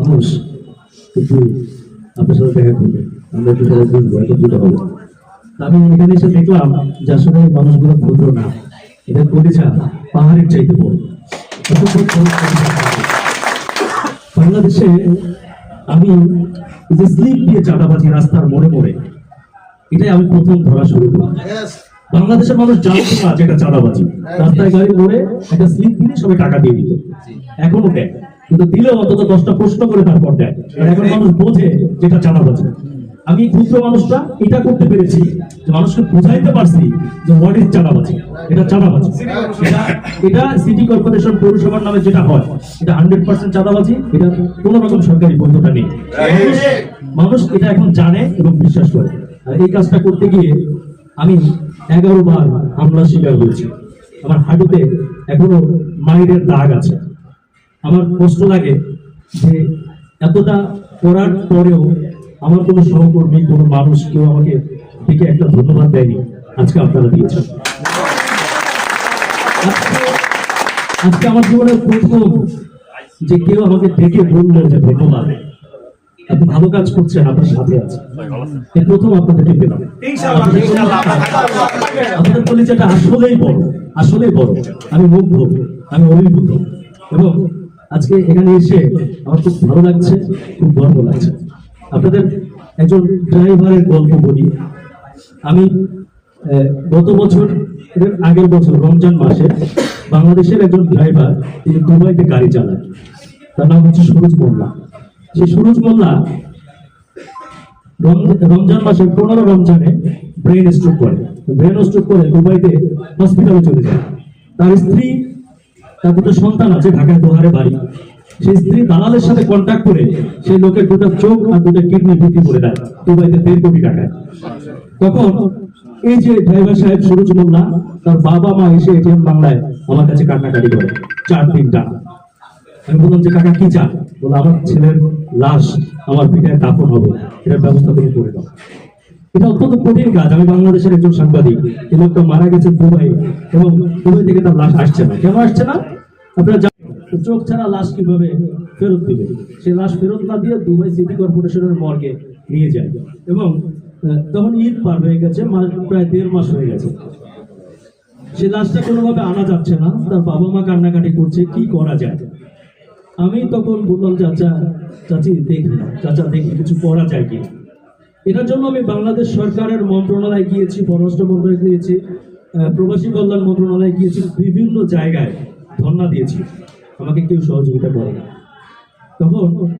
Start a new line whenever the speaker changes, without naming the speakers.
মানুষ একটু আপনার সাথে দেখা করবে, আমরা একটু সবাই বুঝবো, একত্রিত হবো। আমি এখানে এসে দেখলাম যে আসলে এই মানুষগুলো ক্ষুদ্র না, এদের কলিজা পাহাড়ের চাইতে বড়। বাংলাদেশে আমি যে স্লিপ দিয়ে চাঁদাবাজি রাস্তার মোড়ে মোড়ে, এটাই আমি প্রথম ধরা শুরু করি। বাংলাদেশের মানুষ জানতো না যে এটা চাঁদাবাজি। রাস্তায় গাড়ি মোড়ে একটা স্লিপ দিলে সবাই টাকা দিয়ে দিত, এখনো দেয়, কিন্তু দিলেও অন্তত 10টা প্রশ্ন করে তারপর দেয়। এখন মানুষ বোঝে যেটা চাঁদাবাজি। আমি ক্ষুদ্র মানুষটা এটা করতে পেরেছি যে মানুষকে বোঝাইতে পারছি যে হোয়াট ইজ চাঁদাবাজি, এটা চাঁদাবাজি। এটা সিটি কর্পোরেশন পৌরসভার নামে যেটা হয় এটা 100% চাঁদাবাজি, এটা কোন রকম সরকারি বৈধতা নেই। মানুষ এটা এখন জানে এবং বিশ্বাস করে। আর এই কাজটা করতে গিয়ে আমি 11 বার হামলা শিকার হয়েছি। আমার হাঁটুতে এখনো মাইরের দাগ আছে। আমার কষ্ট লাগে যে এতটা করার পরেও আমার কোনো সহকর্মী, কোনো মানুষ কেউ আমাকে দেখে একটা ধন্যবাদ দেয়নি। আজকে আপনারা দিয়েছেন। আজকে আমার জীবনের প্রথম যে কেউ আমাকে দেখে বললো যে ধন্যবাদ, আপনি ভালো কাজ করছেন, আপনার সাথে আছে। এই প্রথম আপনাদেরকে পেলাম। আপনাদের পরিচয়টা আসলেই বড়, আসলেই বড়। আমি মুগ্ধ, আমি অভিভূত, এবং আজকে এখানে এসে আমার খুব ভালো লাগছে, খুব গর্ব লাগছে। আপনাদের একজন ড্রাইভারের গল্প বলি। আমি গত বছর, আগের বছর রমজান মাসে বাংলাদেশের একজন ড্রাইভার, তিনি দুবাইতে গাড়ি চালান। তার নাম হচ্ছে সুরজ মোল্লা। সেই সুরজ মোল্লা রমজান মাসে 15 রমজানে ব্রেন স্ট্রোক করে। দুবাইতে হসপিটালে চলে যায়। তার স্ত্রী, তার দুটো সন্তান আছে, ঢাকায় দোহারে বাড়ি। সেই স্ত্রী দালালের সাথে কন্ট্যাক্ট করে সেই লোকের দুটো চোখ আর দুটো কিডনি বিক্রি করে দেয় দুবাইতে 1.5 কোটি টাকায়। তখন এই যে ড্রাইভার সাহেব সুরজ মোল্লা, তার বাবা মা এসে এটিএম বাংলায় আমার কাছে কান্নাকাটি করে 4 দিন টাকা। আমি বললাম যে কাকা কি চান? বলে আমার ছেলের লাশ আমার পিঠায় দাফন হবে, এটার ব্যবস্থা তুমি করে দাও। এটা অত্যন্ত কঠিন কাজ। আমি বাংলাদেশের একজন সাংবাদিক, এই লোকটা মারা গেছে দুবাই, এবং দুবাই থেকে তার লাশ আসছে না। কেন আসছে না আপনারা জানেন? চোখ ছাড়া লাশ কিভাবে ফেরত দিবে? সেই লাশ ফেরত না দিয়ে দুবাই সিটি কর্পোরেশনের মর্গে নিয়ে যায়, এবং তখন ঈদ পার হয়ে গেছে, প্রায় 1.5 মাস হয়ে গেছে। সে লাশটা কোনোভাবে আনা যাচ্ছে না। তার বাবা মা কান্নাকাটি করছে, কি করা যায়? আমি তখন বললাম, চাচি দেখি, চাচা দেখি কিছু করা যায় কি। এটার জন্য আমি বাংলাদেশ সরকারের মন্ত্রণালয়ে গিয়েছি, পররাষ্ট্র মন্ত্রণালয়ে গিয়েছি, প্রবাসী কল্যাণ মন্ত্রণালয়ে গিয়েছি, বিভিন্ন জায়গায় ধর্ণা দিয়েছি, আমাকে কেউ সহযোগিতা করে না। তখন